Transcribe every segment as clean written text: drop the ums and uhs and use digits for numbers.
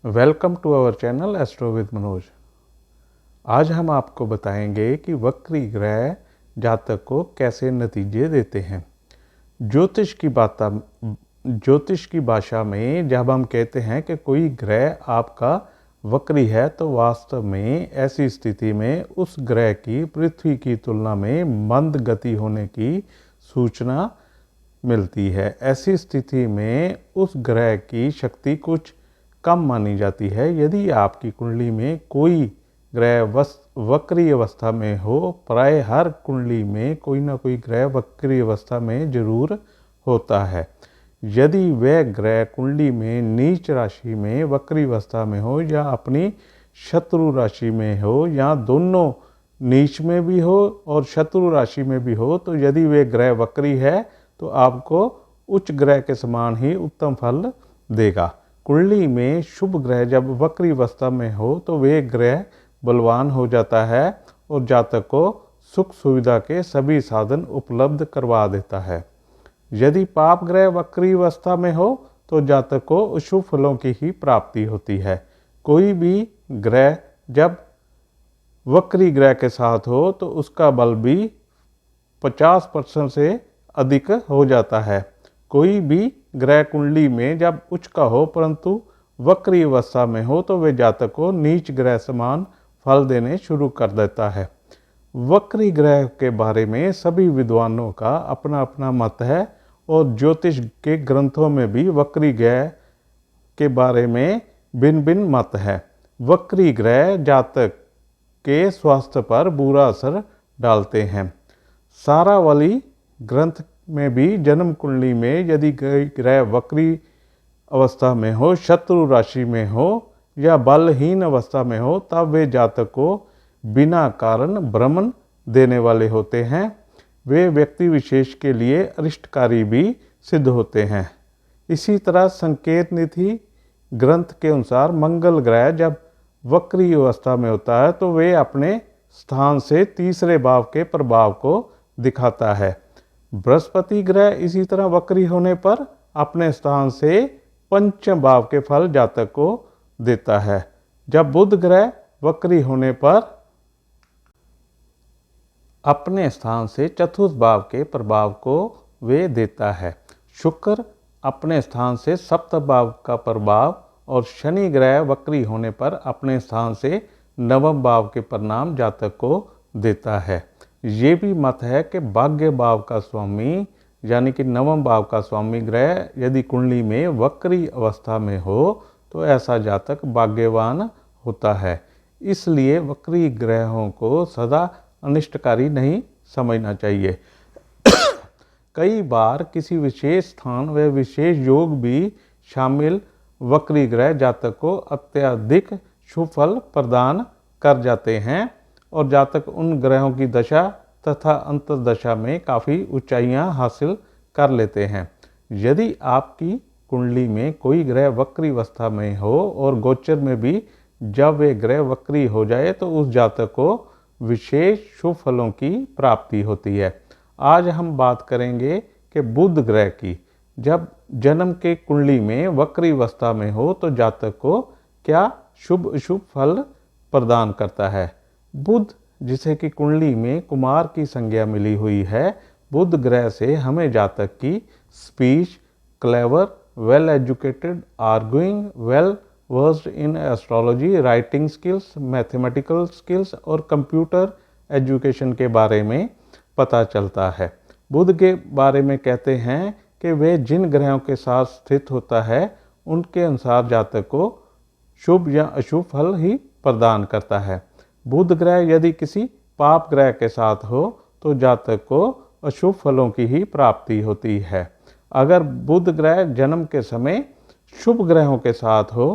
Welcome to our channel astro with Manoj. आज हम आपको बताएंगे कि वक्री ग्रह जातक को कैसे नतीजे देते हैं। ज्योतिष की भाषा में जब हम कहते हैं कि कोई ग्रह आपका वक्री है तो वास्तव में ऐसी स्थिति में उस ग्रह की पृथ्वी की तुलना में मंद गति होने की सूचना मिलती है। ऐसी स्थिति में उस ग्रह की शक्ति कुछ कम मानी जाती है। यदि आपकी कुंडली में कोई ग्रह वक्री अवस्था में हो, प्राय हर कुंडली में कोई ना कोई ग्रह वक्री अवस्था में जरूर होता है। यदि वह ग्रह कुंडली में नीच राशि में वक्री अवस्था में हो या अपनी शत्रु राशि में हो या दोनों नीच में भी हो और शत्रु राशि में भी हो, तो यदि वह ग्रह वक्री है तो आपको उच्च ग्रह के समान ही उत्तम फल देगा। कुंडली में शुभ ग्रह जब वक्री अवस्था में हो तो वे ग्रह बलवान हो जाता है और जातक को सुख सुविधा के सभी साधन उपलब्ध करवा देता है। यदि पाप ग्रह वक्री अवस्था में हो तो जातक को अशुभ फलों की ही प्राप्ति होती है। कोई भी ग्रह जब वक्री ग्रह के साथ हो तो उसका बल भी 50% से अधिक हो जाता है। कोई भी ग्रह कुंडली में जब उच्च का हो परंतु वक्री अवस्था में हो तो वे जातक को नीच ग्रह समान फल देने शुरू कर देता है। वक्री ग्रह के बारे में सभी विद्वानों का अपना अपना मत है और ज्योतिष के ग्रंथों में भी वक्री ग्रह के बारे में भिन्न भिन्न मत है। वक्री ग्रह जातक के स्वास्थ्य पर बुरा असर डालते हैं। सारावली ग्रंथ में भी जन्म कुंडली में यदि ग्रह वक्री अवस्था में हो, शत्रु राशि में हो या बलहीन अवस्था में हो, तब वे जातक को बिना कारण भ्रमण देने वाले होते हैं। वे व्यक्ति विशेष के लिए अरिष्टकारी भी सिद्ध होते हैं। इसी तरह संकेत निधि ग्रंथ के अनुसार मंगल ग्रह जब वक्री अवस्था में होता है तो वे अपने स्थान से तीसरे भाव के प्रभाव को दिखाता है। बृहस्पति ग्रह इसी तरह वक्री होने पर अपने स्थान से पंचम भाव के फल जातक को देता है। जब बुध ग्रह वक्री होने पर अपने स्थान से चतुर्थ भाव के प्रभाव को वे देता है। शुक्र अपने स्थान से सप्तम भाव का प्रभाव और शनि ग्रह वक्री होने पर अपने स्थान से नवम भाव के परिणाम जातक को देता है। ये भी मत है कि भाग्य भाव का स्वामी यानी कि नवम भाव का स्वामी ग्रह यदि कुंडली में वक्री अवस्था में हो तो ऐसा जातक भाग्यवान होता है। इसलिए वक्री ग्रहों को सदा अनिष्टकारी नहीं समझना चाहिए। कई बार किसी विशेष स्थान व विशेष योग भी शामिल वक्री ग्रह जातक को अत्यधिक शुभ फल प्रदान कर जाते हैं और जातक उन ग्रहों की दशा तथा अंतर्दशा में काफ़ी ऊंचाइयां हासिल कर लेते हैं। यदि आपकी कुंडली में कोई ग्रह वक्री अवस्था में हो और गोचर में भी जब वे ग्रह वक्री हो जाए तो उस जातक को विशेष शुभ फलों की प्राप्ति होती है। आज हम बात करेंगे कि बुध ग्रह की जब जन्म के कुंडली में वक्री अवस्था में हो तो जातक को क्या शुभ अशुभ फल प्रदान करता है। बुध जिसे कि कुंडली में कुमार की संज्ञा मिली हुई है, बुध ग्रह से हमें जातक की speech, clever, well educated, arguing, well versed in astrology, writing skills, mathematical skills और कंप्यूटर एजुकेशन के बारे में पता चलता है। बुध के बारे में कहते हैं कि वे जिन ग्रहों के साथ स्थित होता है उनके अनुसार जातक को शुभ या अशुभ फल ही प्रदान करता है। बुध ग्रह यदि किसी पाप ग्रह के साथ हो तो जातक को अशुभ फलों की ही प्राप्ति होती है। अगर बुध ग्रह जन्म के समय शुभ ग्रहों के साथ हो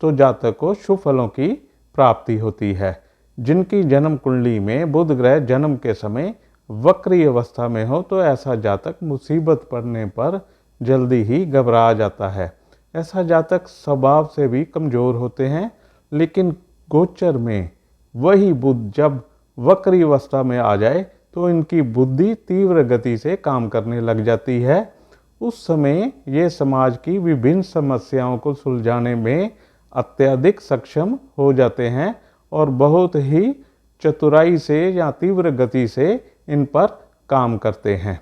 तो जातक को शुभ फलों की प्राप्ति होती है। जिनकी जन्म कुंडली में बुध ग्रह जन्म के समय वक्री अवस्था में हो तो ऐसा जातक मुसीबत पड़ने पर जल्दी ही घबरा जाता है। ऐसा जातक स्वभाव से भी कमज़ोर होते हैं, लेकिन गोचर में वही बुध जब वक्री अवस्था में आ जाए तो इनकी बुद्धि तीव्र गति से काम करने लग जाती है। उस समय ये समाज की विभिन्न समस्याओं को सुलझाने में अत्यधिक सक्षम हो जाते हैं और बहुत ही चतुराई से या तीव्र गति से इन पर काम करते हैं।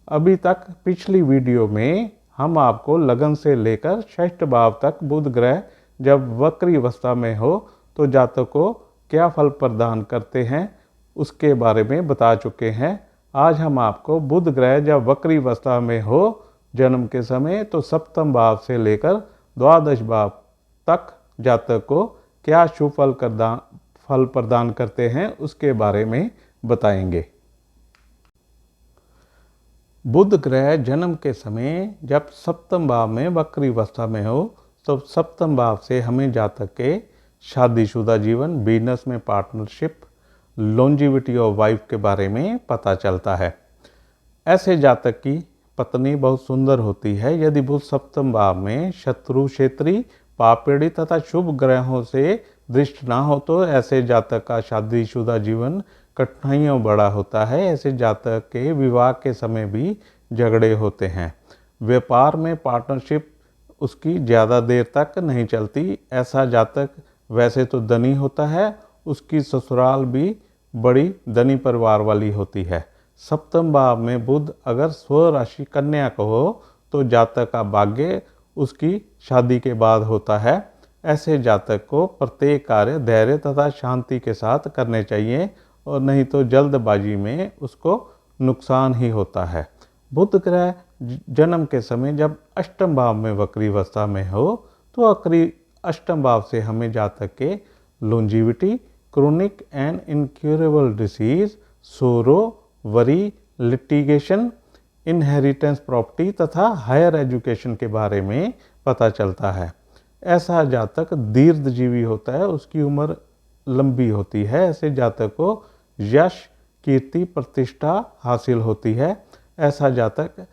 अभी तक पिछली वीडियो में हम आपको लगन से लेकर षष्ठ भाव तक बुध ग्रह जब वक्री अवस्था में हो तो जातक को क्या फल प्रदान करते हैं उसके बारे में बता चुके हैं। आज हम आपको बुध ग्रह जब वक्री अवस्था में हो जन्म के समय तो सप्तम भाव से लेकर द्वादश भाव तक जातक को क्या शुभ फल प्रदान करते हैं उसके बारे में बताएंगे। बुध ग्रह जन्म के समय जब सप्तम भाव में वक्री अवस्था में हो तो सप्तम भाव से हमें जातक के शादीशुदा जीवन, बिजनेस में पार्टनरशिप, लॉन्जिविटी ऑफ वाइफ के बारे में पता चलता है। ऐसे जातक की पत्नी बहुत सुंदर होती है। यदि बुध सप्तम भाव में शत्रु, क्षेत्री, पापीड़ी तथा शुभ ग्रहों से दृष्ट ना हो तो ऐसे जातक का शादीशुदा जीवन कठिनाइयों बड़ा होता है। ऐसे जातक के विवाह के समय भी झगड़े होते हैं। व्यापार में पार्टनरशिप उसकी ज़्यादा देर तक नहीं चलती। ऐसा जातक वैसे तो धनी होता है, उसकी ससुराल भी बड़ी धनी परिवार वाली होती है। सप्तम भाव में बुध अगर स्वराशि कन्या को हो तो जातक का भाग्य उसकी शादी के बाद होता है। ऐसे जातक को प्रत्येक कार्य धैर्य तथा शांति के साथ करने चाहिए और नहीं तो जल्दबाजी में उसको नुकसान ही होता है। बुध ग्रह जन्म के समय जब अष्टम भाव में वक्री अवस्था में हो तो अष्टम भाव से हमें जातक के longevity, chronic and incurable disease, सोरो, वरी, लिटिगेशन, इनहेरिटेंस प्रॉपर्टी तथा हायर एजुकेशन के बारे में पता चलता है। ऐसा जातक दीर्घजीवी होता है, उसकी उम्र लंबी होती है। ऐसे जातक को यश, कीर्ति, प्रतिष्ठा हासिल होती है। ऐसा जातक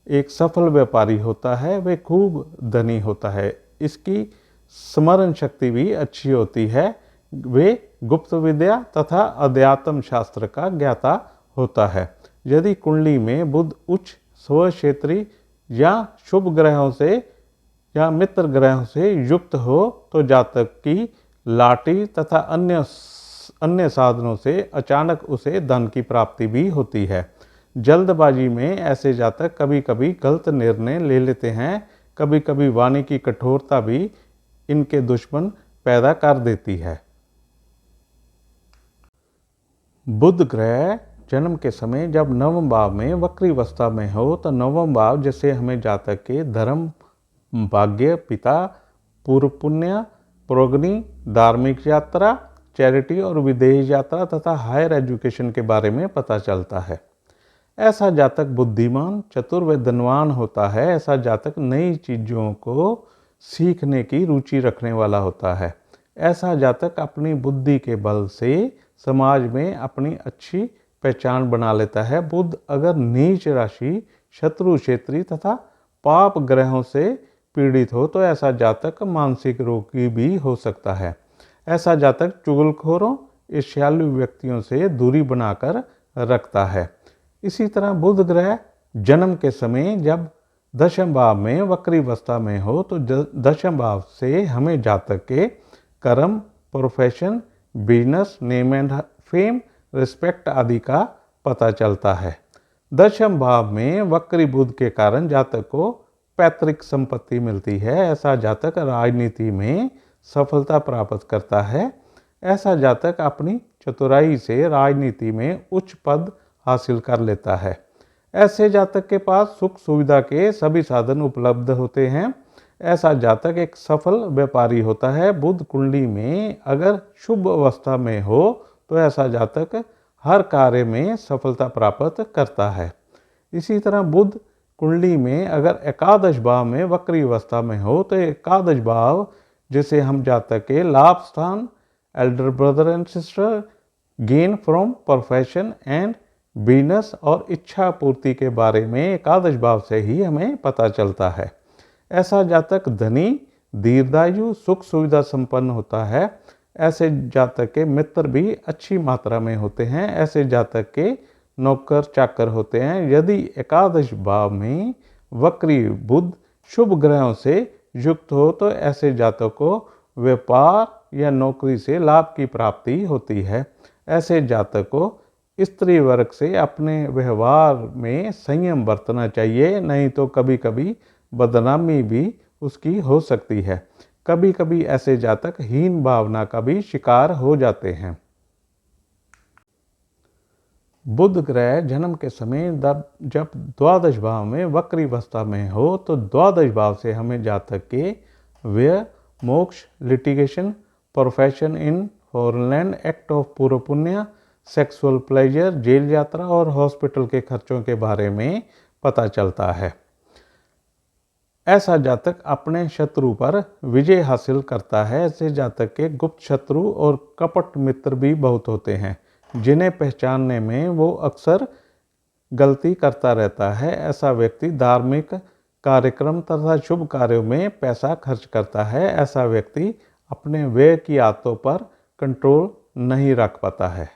एक सफल व्यापारी होता है, वे खूब धनी होता है। इसकी स्मरण शक्ति भी अच्छी होती है। वे गुप्त विद्या तथा अध्यात्म शास्त्र का ज्ञाता होता है। यदि कुंडली में बुध उच्च, स्वक्षेत्री या शुभ ग्रहों से या मित्र ग्रहों से युक्त हो तो जातक की लाठी तथा अन्य साधनों से अचानक उसे धन की प्राप्ति भी होती है। जल्दबाजी में ऐसे जातक कभी कभी गलत निर्णय ले लेते हैं। कभी कभी वाणी की कठोरता भी इनके दुश्मन पैदा कर देती है। बुध ग्रह जन्म के समय जब नवम भाव में वक्री अवस्था में हो तो नवम भाव जैसे हमें जातक के धर्म, भाग्य, पिता, पूर्व पुण्य, प्रोग्नि, धार्मिक यात्रा, चैरिटी और विदेश यात्रा तथा हायर एजुकेशन के बारे में पता चलता है। ऐसा जातक बुद्धिमान, चतुर व धनवान होता है। ऐसा जातक नई चीज़ों को सीखने की रुचि रखने वाला होता है। ऐसा जातक अपनी बुद्धि के बल से समाज में अपनी अच्छी पहचान बना लेता है। बुध अगर नीच राशि, शत्रु, क्षेत्री तथा पाप ग्रहों से पीड़ित हो तो ऐसा जातक मानसिक रोगी भी हो सकता है। ऐसा जातक चुगलखोरों, ईर्ष्यालु व्यक्तियों से दूरी बनाकर रखता है। इसी तरह बुध ग्रह जन्म के समय जब दशम भाव में वक्री अवस्था में हो तो दशम भाव से हमें जातक के कर्म, profession, business, name and fame, respect आदि का पता चलता है। दशम भाव में वक्री बुध के कारण जातक को पैतृक संपत्ति मिलती है। ऐसा जातक राजनीति में सफलता प्राप्त करता है। ऐसा जातक अपनी चतुराई से राजनीति में उच्च पद हासिल कर लेता है। ऐसे जातक के पास सुख सुविधा के सभी साधन उपलब्ध होते हैं। ऐसा जातक एक सफल व्यापारी होता है। बुध कुंडली में अगर शुभ अवस्था में हो तो ऐसा जातक हर कार्य में सफलता प्राप्त करता है। इसी तरह बुध कुंडली में अगर एकादश भाव में वक्री अवस्था में हो तो एकादश भाव जिसे हम जातक के लाभ स्थान, Elder brother and sister, gain from profession and business और इच्छा पूर्ति के बारे में एकादश भाव से ही हमें पता चलता है। ऐसा जातक धनी, दीर्घायु, सुख सुविधा संपन्न होता है। ऐसे जातक के मित्र भी अच्छी मात्रा में होते हैं। ऐसे जातक के नौकर चाकर होते हैं। यदि एकादश भाव में वक्री बुध शुभ ग्रहों से युक्त हो तो ऐसे जातक को व्यापार या नौकरी से लाभ की प्राप्ति होती है। ऐसे जातक को स्त्री वर्ग से अपने व्यवहार में संयम बरतना चाहिए, नहीं तो कभी कभी बदनामी भी उसकी हो सकती है। कभी कभी ऐसे जातक हीन भावना का भी शिकार हो जाते हैं। बुध ग्रह जन्म के समय जब द्वादश भाव में वक्री अवस्था में हो तो द्वादश भाव से हमें जातक के व्यय, मोक्ष, litigation, profession in foreign land, act of पूर्व पुण्य, सेक्सुअल प्लेजर, जेल यात्रा और हॉस्पिटल के खर्चों के बारे में पता चलता है। ऐसा जातक अपने शत्रु पर विजय हासिल करता है। ऐसे जातक के गुप्त शत्रु और कपट मित्र भी बहुत होते हैं, जिन्हें पहचानने में वो अक्सर गलती करता रहता है। ऐसा व्यक्ति धार्मिक कार्यक्रम तथा शुभ कार्यों में पैसा खर्च करता है। ऐसा व्यक्ति अपने व्यय की आदतों पर कंट्रोल नहीं रख पाता है।